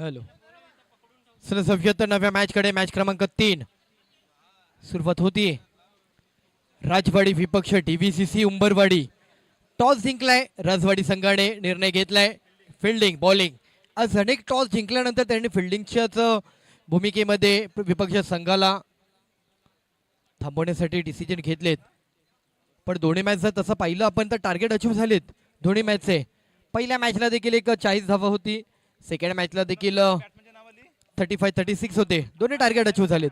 Hello. सन 77व्या मॅचकडे match क्रमांक 3 सुरुवात होती. राजवाडी विपक्ष DVCC उंबरवाडी. टॉस जिंकलाय राजवाडी संघाने. निर्णय घेतलाय फिल्डिंग बॉलिंग. आज अनेक टॉस जिंकल्यानंतर त्यांनी फिल्डिंगच्याच भूमिकेमध्ये विपक्ष संघाला थांबवण्यासाठी डिसिजन घेतलेत. पण दोन्ही मॅच जर तसं पाहिलं आपण तर टार्गेट अचीव झालेत दोन्ही मॅचचे. पहिल्या मॅचला देखील एक 40 धावा होती. सेकंड मॅचला देखील 35-36 होते. दोन्ही टार्गेट अचीव झालेत.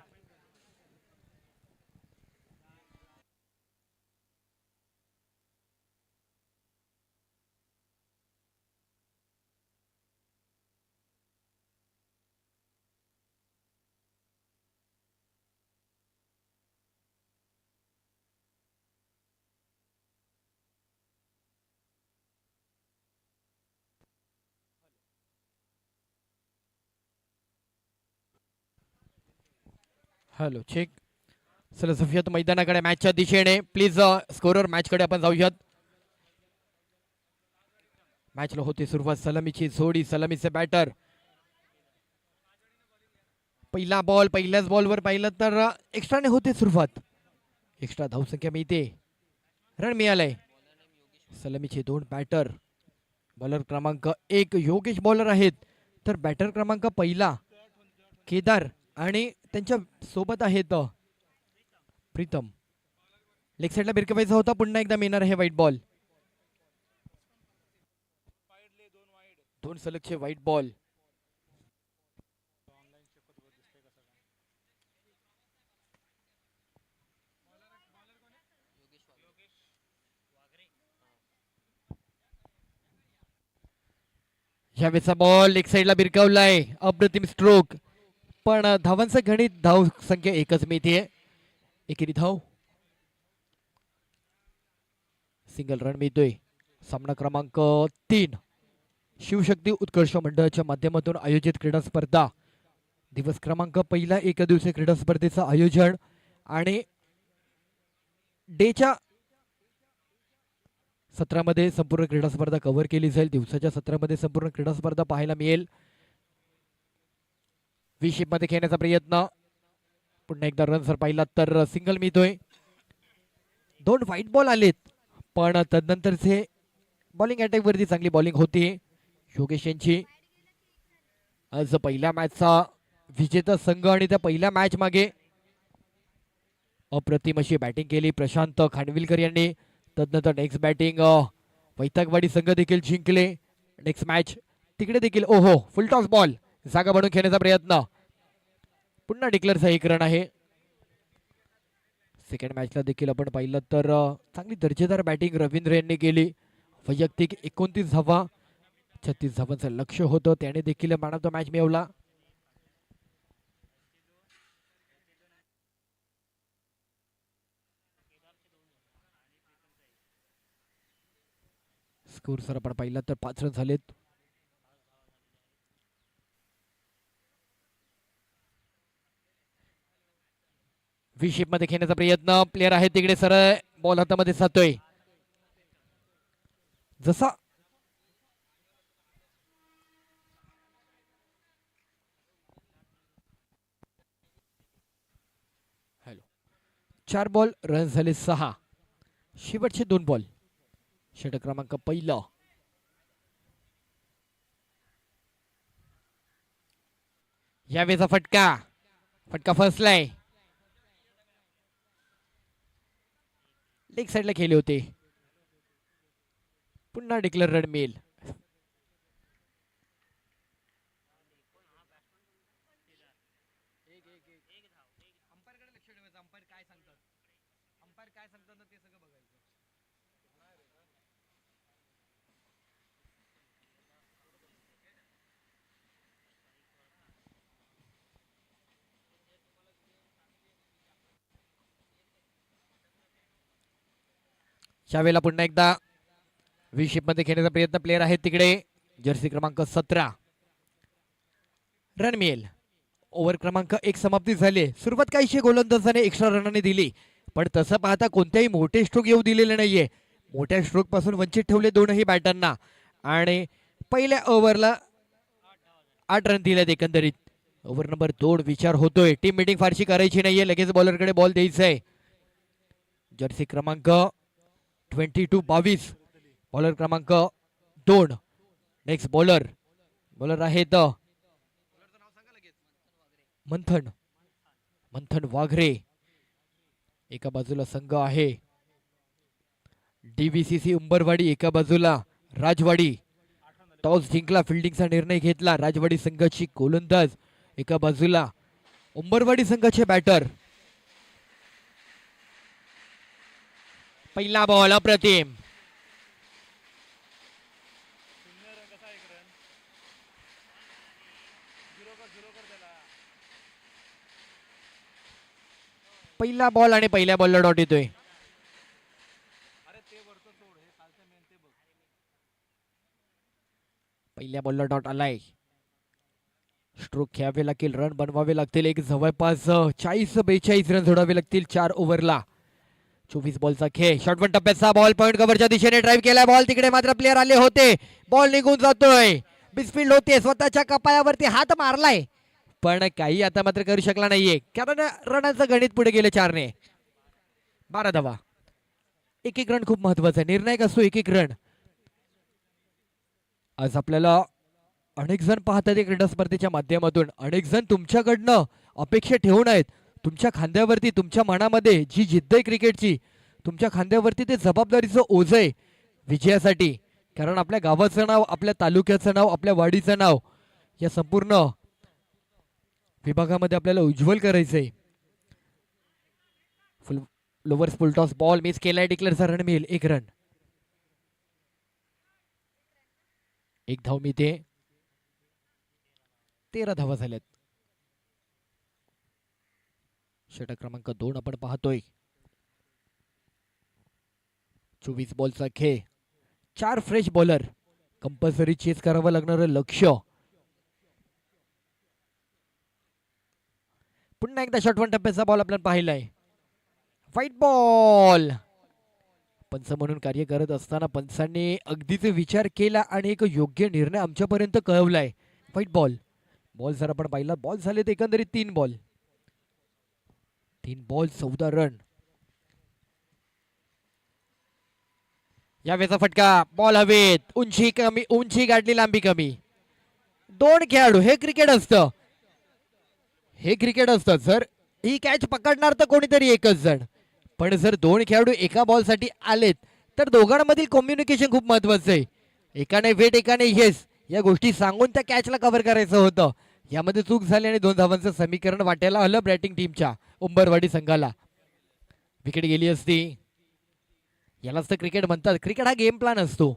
Hello check. चला सफियत मैदानाकडे मॅचच्या दिशेने. प्लीज स्कोरर मॅचकडे आपण जाऊयात. मॅचला होते सुरुवात. सलामीची जोडी. सलामीचे बॅटर. पहिला बॉल. पहिल्याच बॉलवर पाहिलं तर एक्स्ट्राने होते सुरुवात. एक्स्ट्रा धावसंख्या मिळते. रन मिळालंय. सलामीचे 2 बॅटर. बॉलर क्रमांक 1 योगेश बॉलर आहेत. तर बॅटर क्रमांक पहिला केदार आणि त्यांच्या सोबत आहेत प्रीतम. लेग साईडला बिरकवायचा होता. पुन्हा एकदा मिळणार आहे व्हाईट बॉल. 2 सलगचे व्हाईट बॉल. यावेळेचा बॉल लेग साईडला बिरकावलाय. अप्रतिम स्ट्रोक. पण धावांचं गणित धाव संख्या एकच मिळते. एकेरी धाव. सिंगल रन मिळतोय. सामना क्रमांक 3 शिवशक्ती उत्कर्ष मंडळाच्या माध्यमातून आयोजित क्रीडा स्पर्धा. दिवस क्रमांक पहिला एकदिवसीय क्रीडा स्पर्धेचं आयोजन आणि डेच्या सत्रामध्ये संपूर्ण क्रीडा स्पर्धा कव्हर केली जाईल. दिवसाच्या सत्रामध्ये संपूर्ण क्रीडा स्पर्धा पाहायला मिळेल. विशिप मध्ये खेळण्याचा प्रयत्न. पुन्हा एकदा रन जर पाहिला तर सिंगल मिळतोय. 2 व्हाईट बॉल आलेत. पण तदनंतरचे बॉलिंग अटॅक वरती चांगली बॉलिंग होती योगेश यांची. आज पहिल्या मॅचचा विजेता संघ आणि त्या पहिल्या मॅच मागे अप्रतिम अशी बॅटिंग केली प्रशांत खानविलकर यांनी. तदनंतर नेक्स्ट बॅटिंग वैतागवाडी संघ देखील जिंकले. नेक्स्ट मॅच तिकडे देखील ओहो फुल टॉस बॉल. जागा बनवून खेळण्याचा प्रयत्न. पुन्हा डिक्लेअरचा 1 रन आहे. सेकंड मॅचला देखील आपण पाहिलं तर चांगली दर्जेदार बॅटिंग रवींद्र यांनी केली. वैयक्तिक 29 धावा. 36 धावांचं लक्ष होतं. त्याने देखील मॅन ऑफ द मॅच मिळवला. स्कोर सर आपण पाहिला तर 5 रन झालेत. विशिप मध्ये खेळण्याचा प्रयत्न. प्लेयर आहे तिकडे सर. बॉल हातामध्ये जातोय. जसा हॅलो 4 बॉल रन झाले 6. शेवटचे 2 बॉल. षटक क्रमांक पहिला. यावेळेचा फटका. फटका फसलाय. लेग साईडला खेळले होते. पुन्हा डिक्लेअर रन मिळेल. यावेळेला पुन्हा एकदा विशिप मध्ये खेळण्याचा प्रयत्न. प्लेयर आहेत तिकडे जर्सी क्रमांक 17. रन मिळेल. ओव्हर क्रमांक 1 समाप्ती झाली. सुरुवात काहीशी गोलंदाजाने एक्स्ट्रा रनाने दिली. पण तसं पाहता कोणत्याही मोठे स्ट्रोक येऊ दिलेले नाहीये. मोठ्या स्ट्रोक पासून वंचित ठेवले दोनही बॅटरना. आणि पहिल्या ओव्हरला 8 रन दिलेत एकंदरीत. ओव्हर नंबर 2 विचार होतोय. टीम मीटिंग फारशी करायची नाहीये, लगेच बॉलरकडे बॉल द्यायचा आहे. जर्सी क्रमांक 22 बॉलर क्रमांक 2. नेक्स्ट बॉलर आहेत मंथन वाघरे. एका बाजूला संघ आहे DVCC उंबरवाडी, एका बाजूला राजवाडी. टॉस जिंकला, फिल्डिंगचा निर्णय घेतला राजवाडी संघाची गोलंदाज, एका बाजूला उंबरवाडी संघाचे बॅटर. पहिला बॉल अप्रतिम. पहिला बॉल आणि पहिल्या बॉलला डॉट येतोय. पहिल्या बॉलला डॉट आलाय. स्ट्रोक घ्यावे लागतील, रन बनवावे लागतील. एक जवळपास 40-42 रन जोडावे लागतील 4 ओव्हरला. 24 बॉलचा खेळ. शॉर्टवन टप्प्याचा बॉल पॉइंट कव्हरच्या दिशेने ड्राईव्ह केला बॉल. तिकडे मात्र प्लेअर आले होते, बॉल निघून जातोय. बिस्फील्ड होते, स्वतःच्या कपाळावरती हात मारलाय, पण काही आता मात्र करू शकला नाहीये, कारण रनाचं गणित पुढे गेले 4 ने. 12 धावा. एक रन खूप महत्वाचा आहे, निर्णायक असतो एक रन. आज आपल्याला अनेक जण पाहतात या क्रीडा स्पर्धेच्या माध्यमातून, अनेक जण तुमच्याकडनं अपेक्षा ठेवून आहेत. तुमच्या खांद्यावरती, तुमच्या मनामध्ये जी जिद्द आहे क्रिकेटची, तुमच्या खांद्यावरती ते जबाबदारीचं ओझं आहे विजयासाठी. कारण आपल्या गावाचं नाव, आपल्या तालुक्याचं नाव, आपल्या वाडीचं नाव या संपूर्ण विभागामध्ये आपल्याला उज्ज्वल करायचंय. लोवर फुल टॉस बॉल मिस केलाय, डिक्लेअरचा रन मिळेल 1 रन. 1 धाव मिळते. 13 धावा झाल्यात. षटक क्रमांक 2 आपण पाहतोय. 24 बॉलचा खेळ. 4 फ्रेश बॉलर, कंपल्सरी चेस करावं लागणारं लक्ष्य. पुन्हा एकदा शॉर्टवन टप्प्याचा बॉल आपल्याला पाहिलाय. White ball. पंच म्हणून कार्य करत असताना पंचांनी अगदीच विचार केला आणि एक योग्य निर्णय आमच्यापर्यंत कळवलाय. White ball. बॉल जर आपण पाहिला, बॉल झालेत एकंदरीत 3 बॉल. 3 ball 14 run. यावेळेचा फटका, बॉल हवेत, उंची कमी, उंची गाठली, लांबी कमी. 2 खेळाडू, हे क्रिकेट असतं, हे क्रिकेट असतं. जर ही कॅच पकडणार तर कोणीतरी एकच जण, पण जर 2 खेळाडू एका बॉल साठी आलेत तर दोघांमधील कम्युनिकेशन खूप महत्वाचं आहे. एकाने वेट, एकाने येस, या गोष्टी सांगून त्या कॅचला कव्हर करायचं होतं. यामध्ये चूक झाली आणि 2 धावांचं समीकरण वाट्याला आलं बॅटिंग टीमच्या उंबरवाडी संघाला. विकेट गेली असती. यालाच तर क्रिकेट म्हणतात. क्रिकेट हा गेम प्लॅन असतो.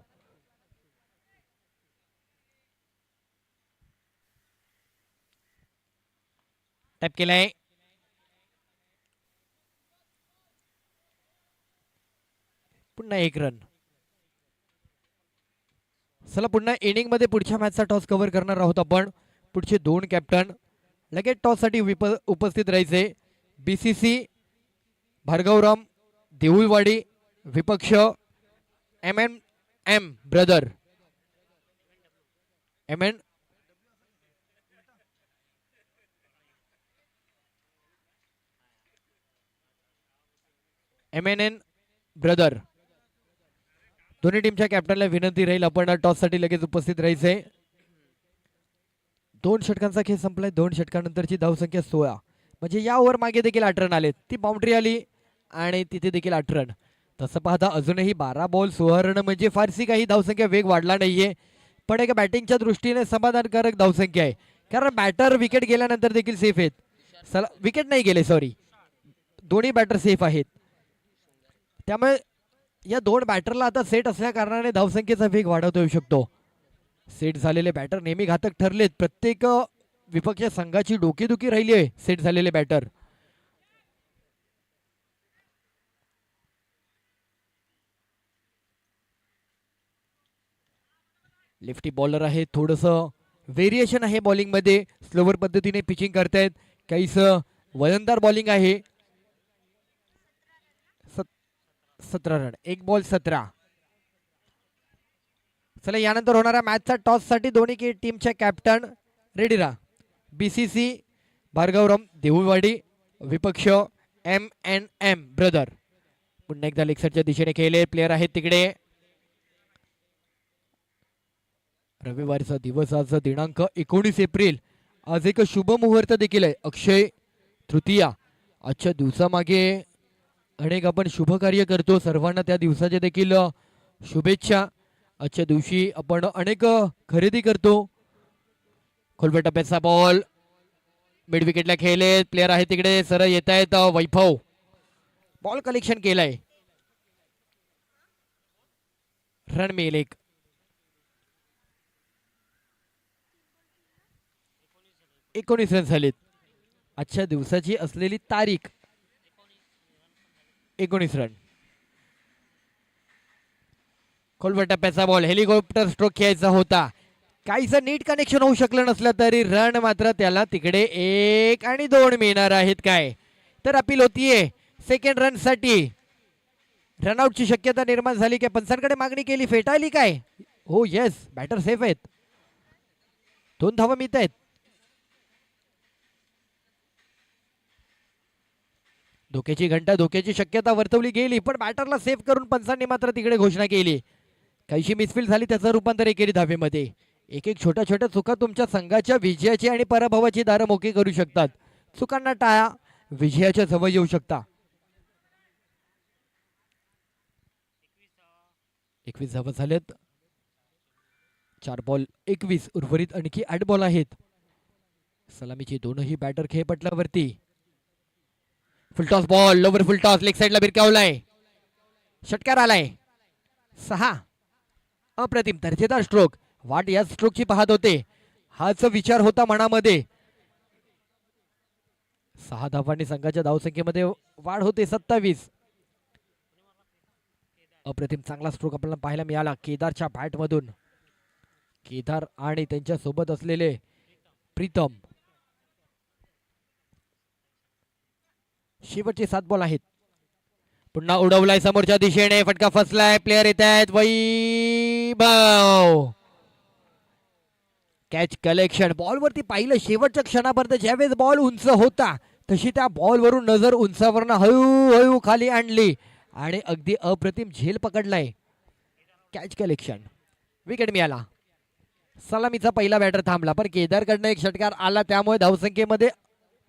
टॅप केलाय. पुन्हा 1 रन. चला पुन्हा इनिंग मध्ये पुढच्या मॅचचा टॉस कव्हर करणार आहोत आपण. पुढचे 2 कॅप्टन लगेच टॉस साठी उपस्थित राहायचे. BCC भार्गवराम देऊळवाडी, विपक्ष MNM ब्रदर. MNN brother. दोन्ही टीमच्या कॅप्टनला विनंती राहील आपण टॉस साठी लगेच उपस्थित राहायचंय. 2 षटकांचा खेळ संपलाय. 2 षटकानंतरची धावसंख्या 16. म्हणजे या ओव्हर मागे देखील 8 रन आलेत. ती बाउंड्री आली आणि तिथे देखील 8 रन. तसं पाहता अजूनही 12 बॉल 16 रन म्हणजे फारशी काही धावसंख्या वेग वाढला नाहीये, पण एक बॅटिंगच्या दृष्टीने समाधानकारक धावसंख्या आहे. कारण बॅटर विकेट गेल्यानंतर देखील सेफ आहेत. विकेट नाही गेले, सॉरी, दोन्ही बॅटर सेफ आहेत. त्यामुळे या 2 बॅटरला आता सेट असल्या कारणाने धावसंख्येचा वेग वाढवता येऊ शकतो. सेट झालेले बॅटर नेहमी घातक ठरलेत. प्रत्येक विपक्ष संघाची डोकेदुखी राहिली आहे सेट झालेले बॅटर. लेफ्टी बॉलर आहे, थोडस व्हेरिएशन आहे बॉलिंग मध्ये. स्लोवर पद्धतीने पिचिंग करतायत, काहीस वजनदार बॉलिंग आहे. 17 रन, 1 बॉल 17. चला यानंतर होणाऱ्या मॅचचा टॉस साठी दोन्ही टीमच्या कॅप्टन रेडी राहा. BCC भार्गवराम देऊळवाडी विपक्ष M&M ब्रदर. पुन्हा एकदा लेक्सरच्या दिशेने खेळले प्लेयर आहेत तिकडे. रविवारचा दिवस आज दिनांक 19 एप्रिल. आज एक शुभ मुहूर्त देखील आहे, अक्षय तृतीया. आजच्या दिवसामागे अनेक आपण शुभ कार्य करतो, सर्वांना त्या दिवसाच्या देखील शुभेच्छा. आजच्या दिवशी आपण अनेक खरेदी करतो. खोलवर टप्प्याचा बॉल मिड विकेटला खेळले प्लेयर आहे तिकडे. सरळ येत आहेत वैभव. बॉल कलेक्शन केलंय. रन मिळेल एक. एकोणीस रन झालेत. आजच्या दिवसाची असलेली तारीख 19 रन. खोलवर टप्प्याचा बॉल हेलिकॉप्टर स्ट्रोक खेळायचा होता. काहीसं नीट कनेक्शन होऊ शकलं नसलं तरी रन मात्र त्याला तिकडे 1 आणि 2 मिळणार आहेत. काय तर अपील होतीये सेकंड रन साठी. रनआउटची शक्यता निर्माण झाली काय? पंचांकडे मागणी केली, फेटाळली काय? हो येस, बॅटर सेफ आहेत. 2 धावा मिळत आहेत. धोक्याची घंटा, धोक्याची शक्यता वर्तवली गेली पण बॅटरला सेफ करून पंचांनी मात्र तिकडे घोषणा केली. काहीशी मिसफील झाली, त्याचं रूपांतर एकेरी धावेमध्ये. एक एक छोट्या छोट्या चुका तुमच्या संघाच्या विजयाची आणि पराभवाची दारं मोकळी करू शकतात. चुकांना टाळा, विजयाच्या जवळ येऊ शकता. 21 धावा झालेत. 4 बॉल 21, उर्वरित आणखी 8 बॉल आहेत. सलामीची दोनही बॅटर खेळपटलावरती. Full toss ball, lower full toss, leg साइडला भिरकावलाय, षटकार आलाय. 6. अप्रतिम दर्जेदार स्ट्रोक. वाट या स्ट्रोकची पाहत होते, हाच विचार होता मनामध्ये. 6 धावांनी संघाच्या धावसंख्येमध्ये वाढ होते 27. अप्रतिम चांगला स्ट्रोक आपल्याला पाहायला मिळाला केदारच्या बॅट मधून. केदार आणि त्यांच्या सोबत असलेले प्रीतम. शेवटचे 7 बॉल आहेत. पुन्हा उडवलाय समोरच्या दिशेने, फटका फसलाय. प्लेयर येत आहेत वैभव. Catch collection. बॉलवरती पाहिलं शेवटच्या क्षणापर्यंत, ज्यावेळेस बॉल उंच होता तशी त्या बॉलवरून नजर उंचावरनं हळूहळू खाली आणली आणि अगदी अप्रतिम झेल पकडलाय. Catch collection. विकेट मिळाला. सलामीचा पहिला बॅटर थांबला पण केदारकडनं एक षटकार आला, त्यामुळे धावसंख्येमध्ये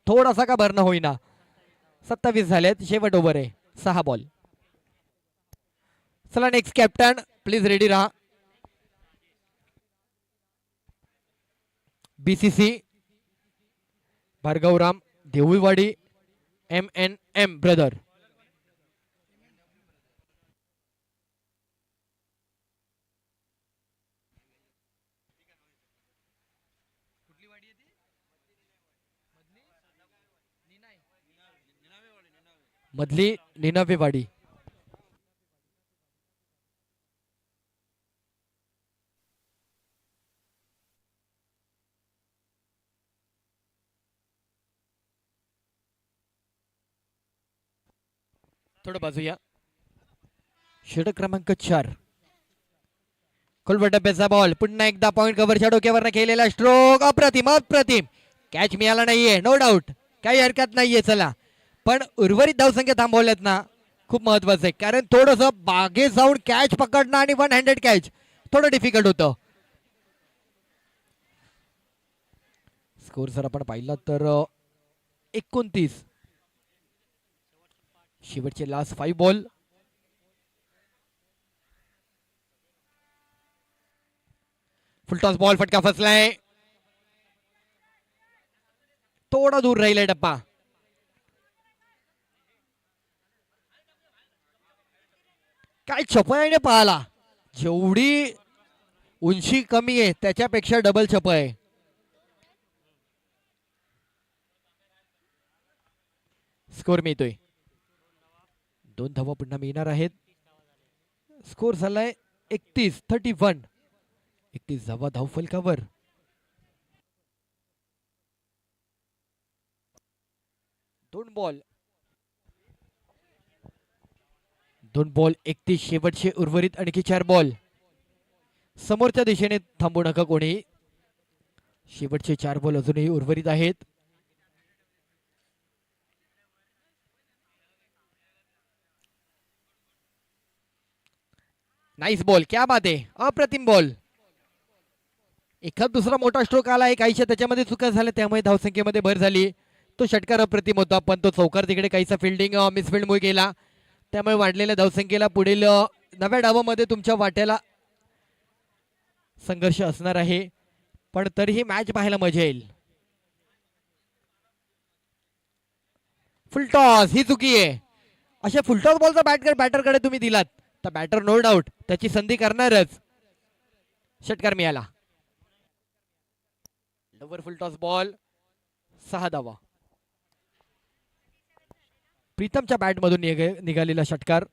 थोडासा का भरणं होईना. 27 झालेत. शेवट ओव्हर आहे. 6 बॉल. चला नेक्स्ट कॅप्टन प्लीज रेडी राहा. BCC Bhargavram Deulwadi M&M brother. मधली निनावेवाडी. थोडं बाजूया. षटक क्रमांक 4. खोलवर डब्याचा बॉल. पुन्हा एकदा पॉइंट कव्हरच्या डोक्यावर खेळलेला स्ट्रोक. अप्रतिम अप्रतिम. कॅच मिळाला नाहीये, नो डाऊट, काही हरकत नाहीये. चला पण उर्वरित धावसंख्या थांबवल्यात ना, खूप महत्वाचं आहे. कारण थोडंसं बागे जाऊन कॅच पकडणं आणि 1 हँडेड कॅच थोडं डिफिकल्ट होतं. स्कोर जर आपण पाहिला तर 29. शेवटचे लास्ट 5 बॉल. फुलटॉस बॉल, फटका फसलाय. थोडा दूर राहिलाय डब्बा. काय छपाईने पाहाला, जेवढी उंची कमी आहे त्याच्यापेक्षा डबल छपाई आहे. स्कोर मिळतोय. 2 धावा पुन्हा मिळणार आहेत. स्कोर झालाय 31. 31 धावा धाव फलकावर. 2 बॉल 31. शेवटचे उर्वरित आणखी 4 बॉल. समोरच्या दिशेने थांबू नका कोणी. शेवटचे 4 बॉल अजूनही उर्वरित आहेत. नाईस बॉल, क्या बात आहे, अप्रतिम बॉल. एखाद दुसरा मोठा स्ट्रोक आला, काहीशा त्याच्यामध्ये चुका झाल्या त्यामुळे धावसंख्येमध्ये भर झाली. तो षटकार अप्रतिम होता पण तो चौकार तिकडे काहीसा फिल्डिंग मिसफिल्डमुळे गेला, त्यामुळे वाढलेल्या धावसंख्येला पुढील 9व्या डावामध्ये तुमच्या वाट्याला संघर्ष असणार आहे. पण तरीही मॅच पाहायला मजा येईल. फुलटॉस ही चुकी आहे. अशा फुलटॉस बॉलचा बॅटरकडे तुम्ही दिलात तर बॅटर नो डाऊट त्याची संधी करणारच. षटकार मिळाला. लवर फुलटॉस बॉल, 6 धावा. प्रीतमच्या बॅटमधून निघालेला षटकार.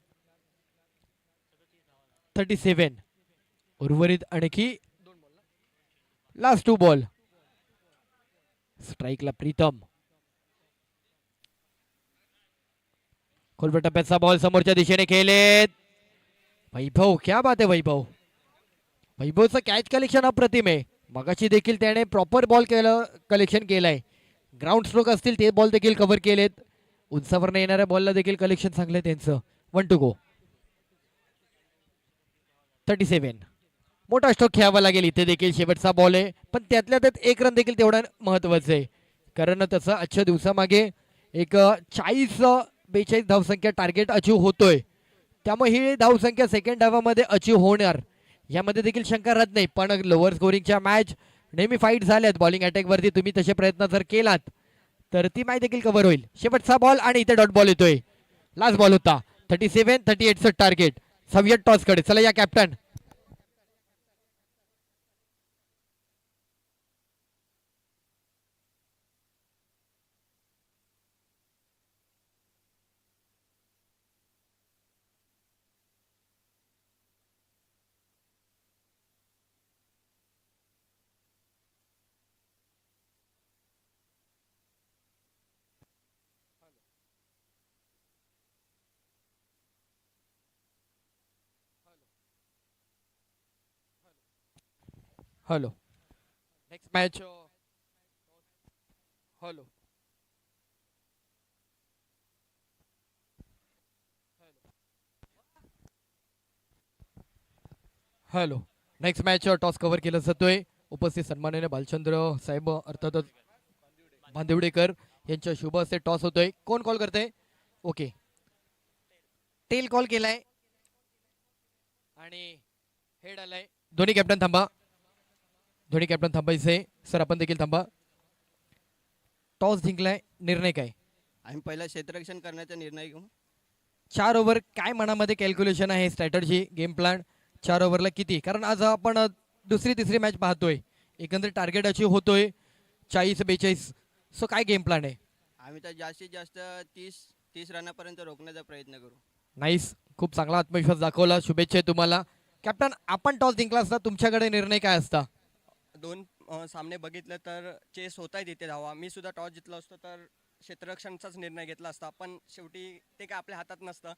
37. उर्वरित आणखी लास्ट 2 बॉल. स्ट्राईकला प्रीतम. खोलवर टप्प्याचा बॉल समोरच्या दिशेने खेळलेत. वैभव, क्या बात आहे वैभव. वैभवचं कॅच कलेक्शन अप्रतिम आहे. मगाशी देखील त्याने प्रॉपर बॉल कलेक्शन केलंय. ग्राउंड स्ट्रोक असतील ते बॉल देखील कव्हर केलेत. उंचावर येणाऱ्या बॉलला देखील कलेक्शन चांगलं त्यांचं. 1 to go. 37. मोठा स्ट्रोक खेळावा लागेल इथे देखील. शेवटचा बॉल आहे पण त्यातल्या त्यात 1 रन देखील तेवढा महत्वाचं आहे कारण तसं आजच्या दिवसामागे एक 40-42 धावसंख्या टार्गेट अचीव होतोय. त्यामुळे ही धावसंख्या सेकंड डावामध्ये अचीव होणार यामध्ये देखील शंका राहत नाही. पण लोअर स्कोरिंगच्या मॅच नेहमी फाईट झाल्यात. बॉलिंग अटॅक वरती तुम्ही तसे प्रयत्न जर केलात तर ती मॅच देखील कव्हर होईल. शेवटचा बॉल आणि इथे डॉट बॉल येतोय. लास्ट बॉल होता. 37-38 टार्गेट. सव्यत टॉस कडे. चला या captain. Hello. Next match. Hello. Hello. Next match toss cover केला जातोय. उपस्थित सन्माननीय भालचंद्र साहेब अर्थातच बांदिवडेकर यांच्या शुभ हस्ते टॉस होतोय. कोण कॉल करते? ओके, टेल कॉल केलाय आणि हेड आलाय. दोन्ही कॅप्टन थांबा. दोन्ही कॅप्टन थांबायचे. सर आपण देखील थांबा. टॉस जिंकलाय, निर्णय काय? आम्ही पहिला क्षेत्ररक्षण करण्याचा निर्णय घेऊ. 4 ओव्हर काय मनामध्ये कॅल्क्युलेशन आहे, स्ट्रॅटर्जी, गेम प्लॅन? 4 ओव्हरला किती? कारण आज आपण दुसरी तिसरी मॅच पाहतोय. एकंदरीत टार्गेट अचीव होतोय 40-42. सो काय गेम प्लॅन आहे? आम्ही तर जास्तीत जास्त 30 रनापर्यंत रोखण्याचा प्रयत्न करू. नाईस, खूप चांगला आत्मविश्वास दाखवला. शुभेच्छा आहे तुम्हाला. कॅप्टन, आपण टॉस जिंकला असता तुमच्याकडे निर्णय काय असता? दोन सामने बघितलं तर चेस होत आहे तिथे धावा. मी सुद्धा टॉस जिंकलो असतो तर क्षेत्ररक्षणचाच निर्णय घेतला असता पण शेवटी ते काय आपल्या हातात नसतं.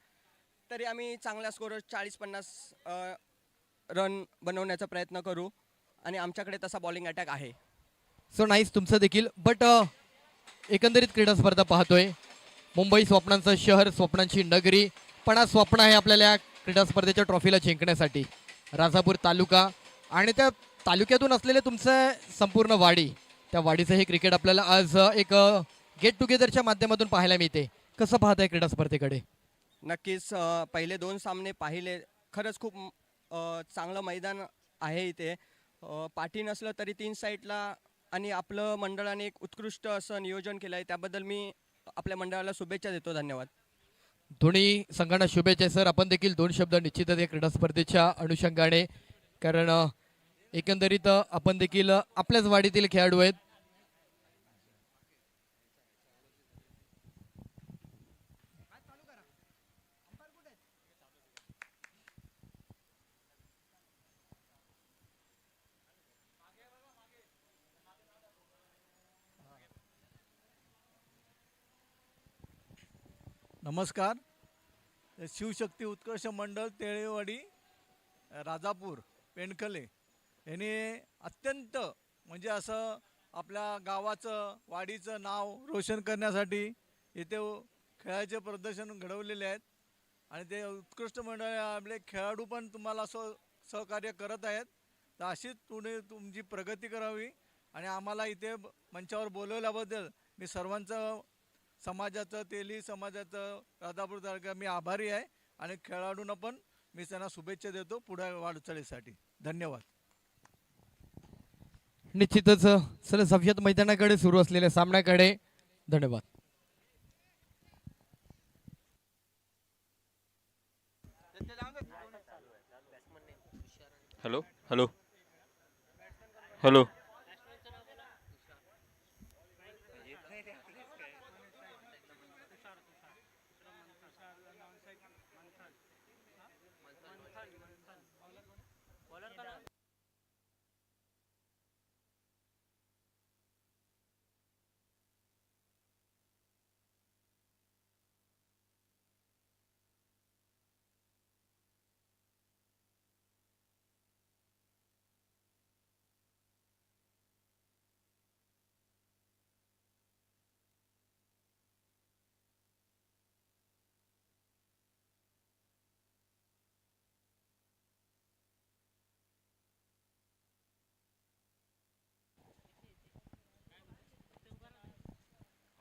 तरी आम्ही चांगल्या स्कोर 40-50 रन बनवण्याचा प्रयत्न करू आणि आमच्याकडे तसा बॉलिंग अटॅक आहे. सो नाईस तुमचं देखील. बट एकंदरीत क्रीडा स्पर्धा पाहतोय. मुंबई स्वप्नांचं शहर, स्वप्नांची नगरी. पण आज स्वप्न आहे आपल्याला या क्रीडा स्पर्धेच्या ट्रॉफीला जिंकण्यासाठी. राजापूर तालुका आणि त्या तालुक्यातून असलेले तुमचं संपूर्ण वाडी, त्या वाडीचं हे क्रिकेट आपल्याला आज एक गेट टुगेदरच्या माध्यमातून पाहायला मिळते. कसं पाहताय क्रीडा स्पर्धेकडे? नक्कीच पहिले 2 सामने पाहिले. खरंच खूप चांगलं मैदान आहे इथे. पाठी नसलं तरी 3 साईडला आणि आपलं मंडळाने एक उत्कृष्ट असं नियोजन केलं आहे त्याबद्दल मी आपल्या मंडळाला शुभेच्छा देतो. धन्यवाद. दोन्ही संघांना शुभेच्छा सर. आपण देखील 2 शब्द निश्चितच या क्रीडा स्पर्धेच्या अनुषंगाने, कारण एकंदरीत आपण देखील आपल्याच वाडीतील खेळाडू आहेत. नमस्कार. शिवशक्ती उत्कर्ष मंडळ तेळेवाडी राजापूर पेंडकले यांनी अत्यंत म्हणजे असं आपल्या गावाचं वाडीचं नाव रोशन करण्यासाठी इथे खेळाचे प्रदर्शन घडवलेले आहेत आणि ते उत्कृष्ट मंडळ आपले खेळाडू पण तुम्हाला सहकार्य करत आहेत. तर अशीच पुढे तुमची प्रगती करावी आणि आम्हाला इथे मंचावर बोलवल्याबद्दल मी सर्वांचं समाजाचं तेली समाजाचं राधापूर तालुका मी आभारी आहे आणि खेळाडूंना पण मी त्यांना शुभेच्छा देतो पुढे वाटचालीसाठी. धन्यवाद. निश्चितच चला सफयत मैदानाकडे सुरू असलेल्या सामन्याकडे. धन्यवाद. Hello hello hello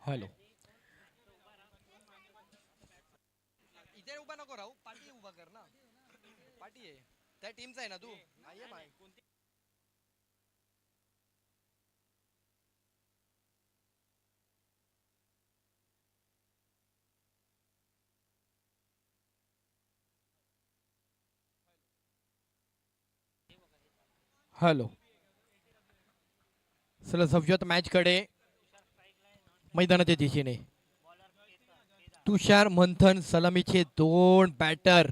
hello. इथे उभा नको राहू, पाठी उभा कर ना. पाठी आहे त्या टीमचा आहे ना तू. हॅलो. चला सफयत मॅच कडे. मैदानाच्या दिशेने तुषार मंथन सलामीचे 2 बॅटर.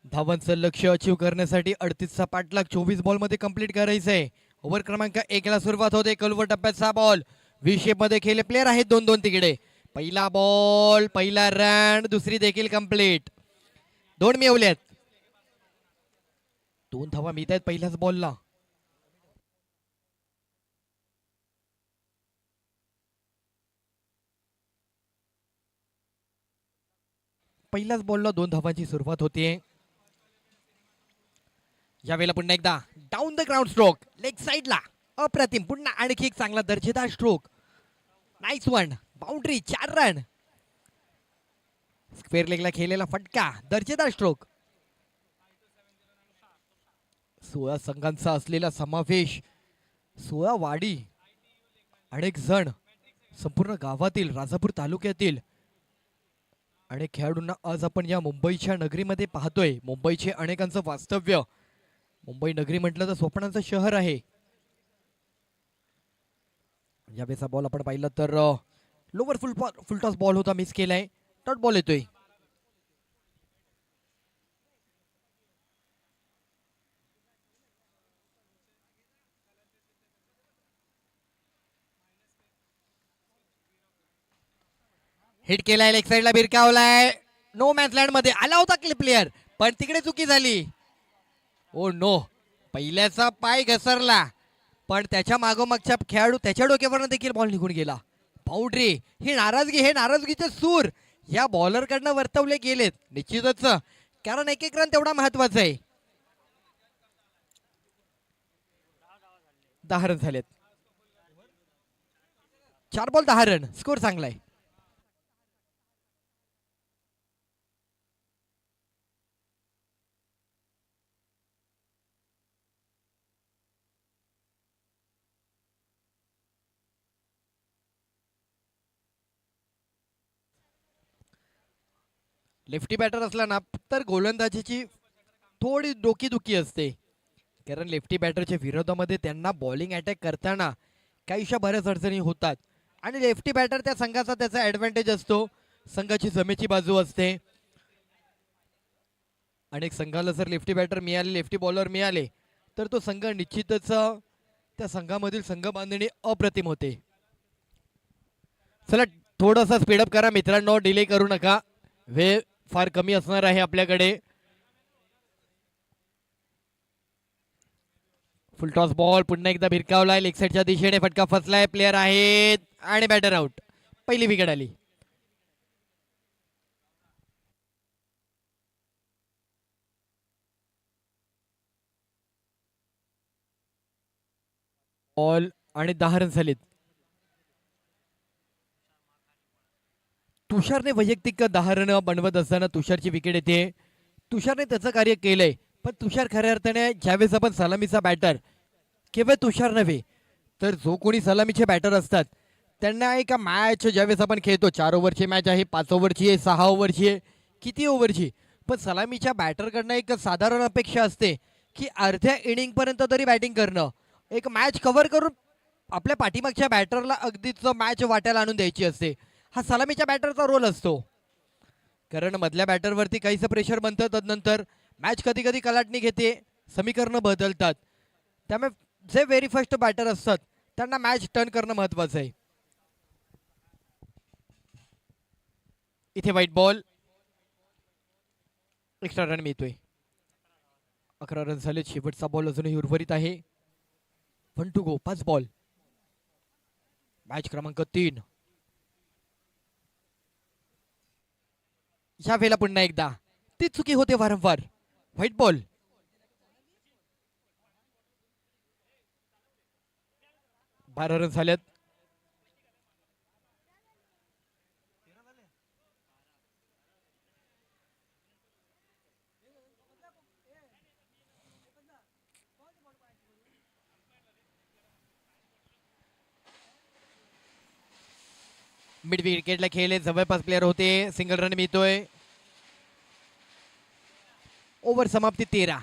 धावांचं लक्ष अचीव करण्यासाठी 38चा पाठलाग 24 बॉल मध्ये कंप्लीट करायचंय. ओव्हर क्रमांक 1 ला सुरुवात होते. कलवर टप्प्याचा बॉल व्ही शेप मध्ये खेळले प्लेयर आहेत 2-2 तिकडे. पहिला बॉल पहिला रन दुसरी देखील कंप्लीट. 2 मिळवल्यात. 2 धावा मिळत आहेत पहिल्याच बॉलला. पहिल्याच बॉलला 2 धावांची सुरुवात होते. यावेळेला पुन्हा एकदा down the ground stroke leg साइडला अप्रतिम. पुन्हा आणखी एक चांगला दर्जेदार stroke. Nice one. Boundary 4 run. Square लेगला खेळलेला फटका दर्जेदार स्ट्रोक. 16 संघांचा असलेला समावेश. 16 वाडी. अनेक जण संपूर्ण गावातील राजापूर तालुक्यातील अनेक खेळाडूंना आज आपण या मुंबईच्या नगरीमध्ये पाहतोय. मुंबईचे अनेकांचं वास्तव्य. मुंबई नगरी म्हटलं तर स्वप्नांचं शहर आहे. यावेळेचा बॉल आपण पाहिलं तर लोवर फुलटॉस बॉल होता, मिस केलाय. डॉट बॉल येतोय. हिट केलाय लेग साइडला भिरकावलाय. नो मॅच लँड मध्ये आला होता प्लेयर पण तिकडे चुकी झाली. Oh no. पहिल्याचा पाय घसरला पण त्याच्या मागोमागच्या खेळाडू त्याच्या डोक्यावरनं देखील बॉल निघून गेला. बाउंड्री. ही नाराजगी हे नाराजगीचे सूर या बॉलरकडनं वर्तवले गेलेत निश्चितच, कारण एक एक रन तेवढा महत्वाचा आहे. 10 रन झालेत. 4 बॉल 10 रन. स्कोर चांगला आहे. लेफ्टी बॅटर असला ना तर गोलंदाजीची थोडी डोकीदुखी असते, कारण लेफ्टी बॅटरच्या विरोधामध्ये त्यांना बॉलिंग अटॅक करताना काहीशा बऱ्याच अडचणी होतात आणि लेफ्टी बॅटर त्या संघाचा त्याचा ॲडव्हान्टेज असतो. संघाची जमेची बाजू असते. अनेक संघाला जर लेफ्टी बॅटर मिळाले लेफ्टी बॉलर मिळाले तर तो संघ निश्चितच त्या संघामधील संघ बांधणी अप्रतिम होते. चला थोडासा स्पीडअप करा मित्रांनो, डिले करू नका. वेळ फार कमी असणार आहे आपल्याकडे. फुल टॉस बॉल पुन्हा एकदा भिरकावलाय लेग साईडच्या दिशेने फटका फसलाय प्लेयर आहेत आणि बॅटर आउट पहिली विकेट आली. बॉल आणि 10 रन झालेत. तुषारने वैयक्तिक 10 रन बनवत असताना तुषारची विकेट येते. तुषारने त्याचं कार्य केलंय पण तुषार खऱ्या अर्थाने ज्यावेळेस आपण सलामीचा बॅटर केवळ तुषार नव्हे तर जो कोणी सलामीचे बॅटर असतात त्यांना एका मॅच ज्यावेळेस आपण खेळतो 4 ओव्हरची मॅच आहे 5 ओव्हरची आहे 6 ओव्हरची आहे किती ओव्हरची पण सलामीच्या बॅटरकडनं एक साधारण अपेक्षा असते की अर्ध्या इनिंगपर्यंत तरी बॅटिंग करणं एक मॅच कव्हर करून आपल्या पाठीमागच्या बॅटरला अगदीच मॅच वाट्याला आणून द्यायची असते. हा सलामीच्या बॅटरचा रोल असतो कारण मधल्या बॅटरवरती काहीसं प्रेशर बनतं तदनंतर मॅच कधी कधी कलाटणी घेते समीकरणं बदलतात त्यामुळे जे व्हेरी फर्स्ट बॅटर असतात त्यांना मॅच टर्न करणं महत्वाचं आहे. इथे वाईट बॉल एक्स्ट्रा रन मिळतोय. 11 रन झाले. शेवटचा बॉल अजूनही उर्वरित आहे. 1 to go 5 बॉल. मॅच क्रमांक 3. या वेळेला पुन्हा एकदा ती चुकी होते वारंवार. White ball. बारा रन झालेत. मिड विकेटला खेळले जवळपास प्लेअर होते. सिंगल रन मिळतोय. ओव्हर समाप्ती 13.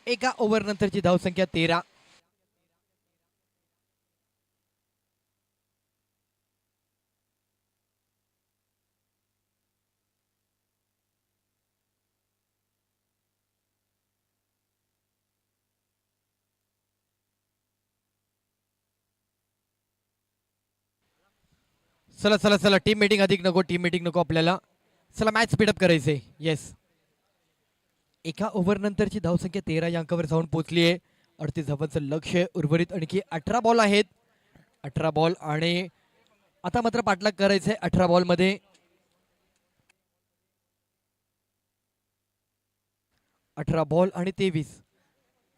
एका ओव्हर नंतरची धावसंख्या 13. चला चला चला टीम मीटिंग अधिक नको. टीम मीटिंग नको आपल्याला. चला मॅच स्पीडअप करायचे. येस एका ओव्हर नंतरची धावसंख्या 13 या अंकावर जाऊन पोहोचली आहे. 38 धावांचं लक्ष उर्वरित आणखी 18 बॉल आहेत. 18 बॉल आणि आता मात्र पाठलाग करायचंय 18 बॉल मध्ये. 18 बॉल आणि 23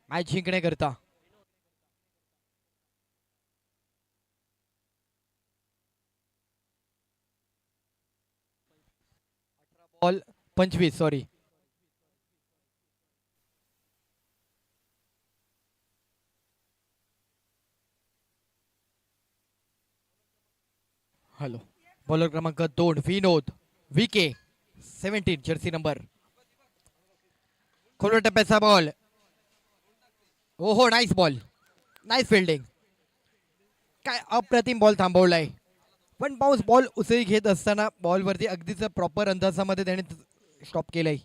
मॅच जिंकण्याकरता. Ball 25 sorry. हॅलो बॉलर क्रमांक 2 विनोद विके 17 जर्सी नंबर. खोलवर टप्प्याचा बॉल. हो हो नाईस बॉल. Nice fielding. काय अप्रतिम बॉल थांबवलाय पण बाउन्स बॉल उसळी घेत असताना बॉलवरती अगदीच प्रॉपर अंदाजामध्ये त्याने स्टॉप केलंय.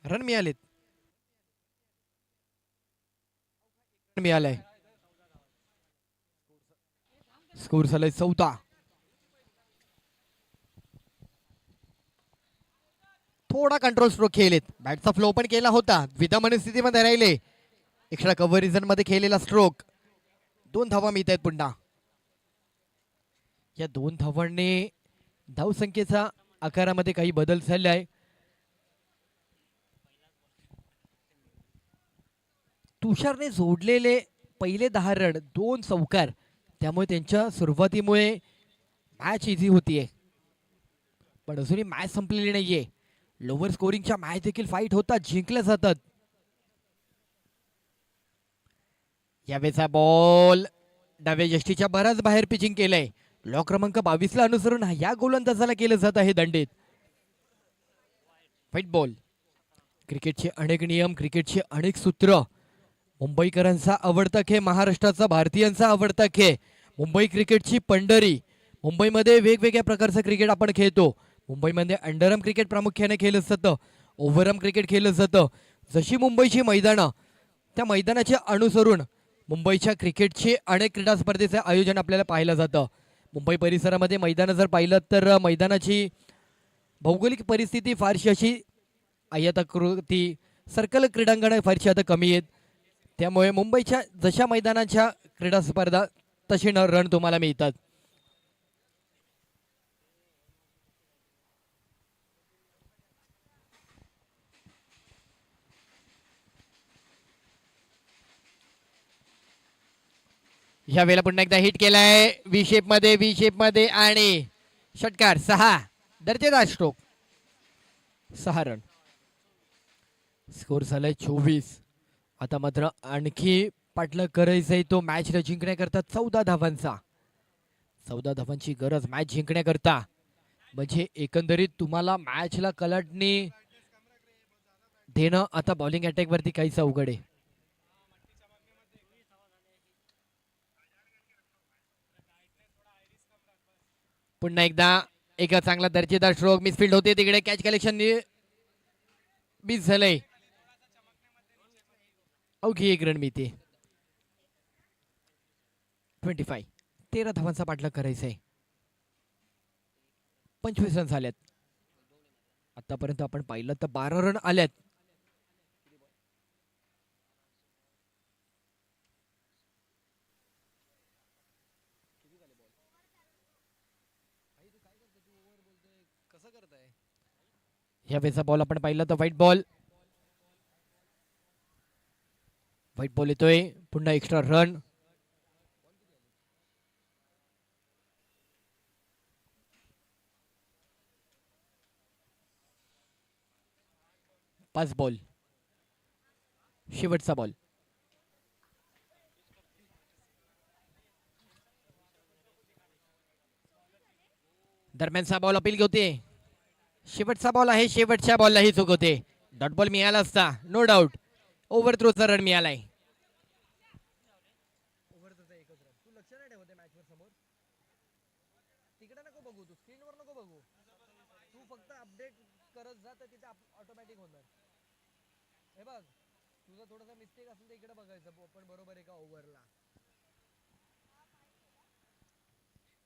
रन मिळालेत. मिळालाय. स्कोर झालाय 14. थोडा कंट्रोल स्ट्रोक खेळलेत. बॅटचा फ्लो पण केला होता. द्विधा मनस्थितीमध्ये राहिले. एक्स्ट्रा कव्हर मध्ये खेळलेला स्ट्रोक. 2 धावा मिळत आहेत पुन्हा. या 2 धावांनी धावसंख्येचा आकारामध्ये काही बदल झालाय. तुषारने जोडलेले पहिले 10 रन 2 चौकार त्यामुळे त्यांच्या सुरुवातीमुळे मॅच इझी होतीये पण अजूनही मॅच संपलेली नाहीये. लोअर स्कोरिंगच्या मॅच देखील फाईट होतात जिंकल्या जातात. यावेळेचा बॉल डाव्या यष्टीच्या बराच बाहेर पिचिंग केलंय. लॉ क्रमांक 22 ला अनुसरून या गोलंदाजाला केलं जात आहे दंडित. White ball. क्रिकेटचे अनेक नियम क्रिकेटचे अनेक सूत्र. मुंबईकरांचा आवडता खेळ महाराष्ट्राचा भारतीयांचा आवडता खेळ. मुंबई क्रिकेटची पंढरी. मुंबईमध्ये वेगवेगळ्या प्रकारचं क्रिकेट आपण खेळतो. मुंबईमध्ये अंडरआर्म क्रिकेट प्रामुख्याने खेळलं जातं. ओव्हरआर्म क्रिकेट खेळलं जातं. जशी मुंबईची मैदानं त्या मैदानाचे अनुसरून मुंबईच्या क्रिकेटचे अनेक क्रीडा स्पर्धेचे आयोजन आपल्याला पाहायला जातं. मुंबई परिसरामध्ये मैदानं जर पाहिलं तर मैदानाची भौगोलिक परिस्थिती फारशी अशी आयताकृती सर्कल क्रीडांगणं फारशी आता कमी आहेत. त्यामुळे मुंबईच्या जशा मैदानाच्या क्रीडा स्पर्धा तशी न रन तुम्हाला मिळतात. ह्या वेळेला पुन्हा एकदा हिट केलाय व्ही शेप मध्ये आणि षटकार 6 दर्जेदार स्ट्रोक 6 रन. स्कोर झालाय 24. आता मात्र आणखी पाठलाग करायचंय तो मॅच जिंकण्याकरता 14 धावांचा. 14 धावांची गरज मॅच जिंकण्याकरता. म्हणजे एकंदरीत तुम्हाला मॅचला कलाटणी देणं आता बॉलिंग अटॅक वरती काहीच अवघड आहे. पुन्हा एकदा एक चांगला दर्जेदार स्ट्रोक मिसफिल्ड होते तिकडे कॅच कलेक्शन मिस झालंय. अवघी 1 रन मिळते. 25 13 धावांचा पाठलाग करायचा आहे. 25 रन झाल्यात. आतापर्यंत आपण पाहिलं तर 12 रन आल्यात. ह्या वेळेचा बॉल आपण पाहिलं तर व्हाईट बॉल येतोय. पुन्हा एक्स्ट्रा रन. पाच बॉल शेवटचा बॉल. दरम्यानचा बॉल अपील होते. शेवटचा बॉल आहे. शेवटच्या बॉललाही चूक होते. डॉट बॉल मिळाला असता नो डाऊट. ओव्हर थ्रोचा रन मिळालाय.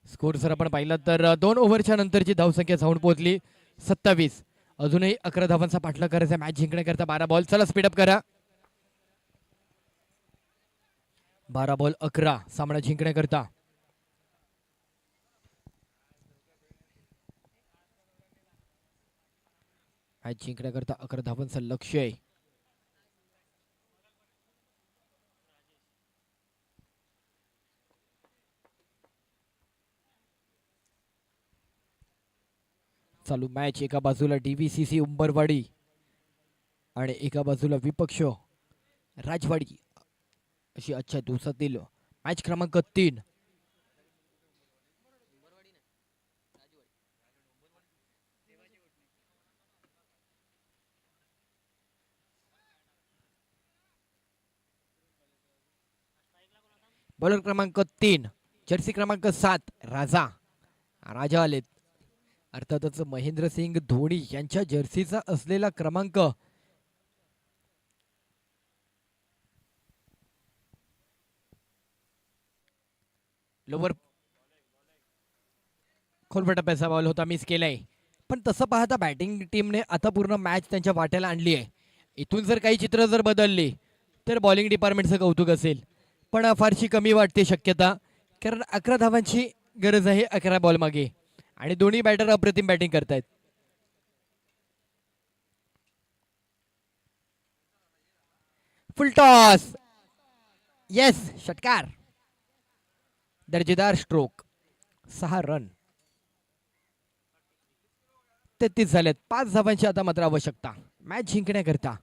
स्कोर जर आपण पाहिलं तर 2 ओव्हरच्या नंतरची धावसंख्या जाऊन पोहोचली 27. अजूनही 11 धावांचा पाठलाग करायचा मॅच जिंकण्याकरता. 12 बॉल. चला स्पीडअप करा. 12 बॉल 11 सामना जिंकण्याकरता. मॅच जिंकण्याकरता 11 धावांचं लक्ष्य आहे. चालू मॅच एका बाजूला डीव्हीसीसी उंबरवाडी आणि एका बाजूला विपक्ष राजवाडी अशी आजच्या दिवसातील मॅच क्रमांक 3. बॉलर क्रमांक 3 जर्सी क्रमांक 7 राजा आलेत. अर्थातच महेंद्रसिंग धोनी यांच्या जर्सीचा असलेला क्रमांक लोवर खोलवर टप्प्याचा बॉल होता. मिस केलाय. पण तसं पाहता बॅटिंग टीमने आता पूर्ण मॅच त्यांच्या वाट्याला आणली आहे. इथून जर काही चित्र जर बदलली तर बॉलिंग डिपार्टमेंटचं कौतुक असेल. पण फारशी कमी वाटते शक्यता. कारण 11 धावांची गरज आहे 11 बॉल मागे आणि दोन्ही बॅटर अप्रतिम बॅटिंग करतायत. फुल टॉस. येस षटकार. दर्जेदार स्ट्रोक 6 रन. 33 झालेत. 5 धावांची आता मात्र आवश्यकता मॅच जिंकण्याकरता.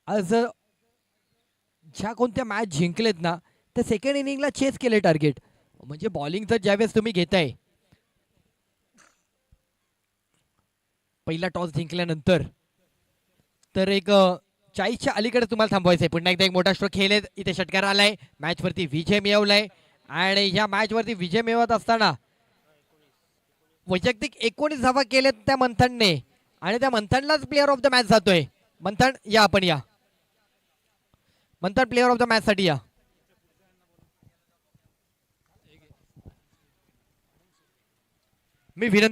आज ज्या कोणत्या मॅच जिंकलेत ना त्या सेकंड इनिंगला चेस केले टार्गेट. म्हणजे बॉलिंग तर ज्यावेळेस तुम्ही घेताय पहिला टॉस जिंकल्यानंतर तर एक 40च्या अलीकडे तुम्हाला थांबवायचंय. पुन्हा एकदा एक मोठा स्ट्रोक खेळले. इथे षटकार आलाय. मॅच वरती विजय मिळवलाय आणि ह्या मॅच वरती विजय मिळवत असताना वैयक्तिक 19 धावा केलेत त्या मंथनने आणि त्या मंथनलाच प्लेअर ऑफ द मॅच जातोय. मंथन या आपण या. मंथन प्लेअर ऑफ द मॅच साठी या. मी विनंती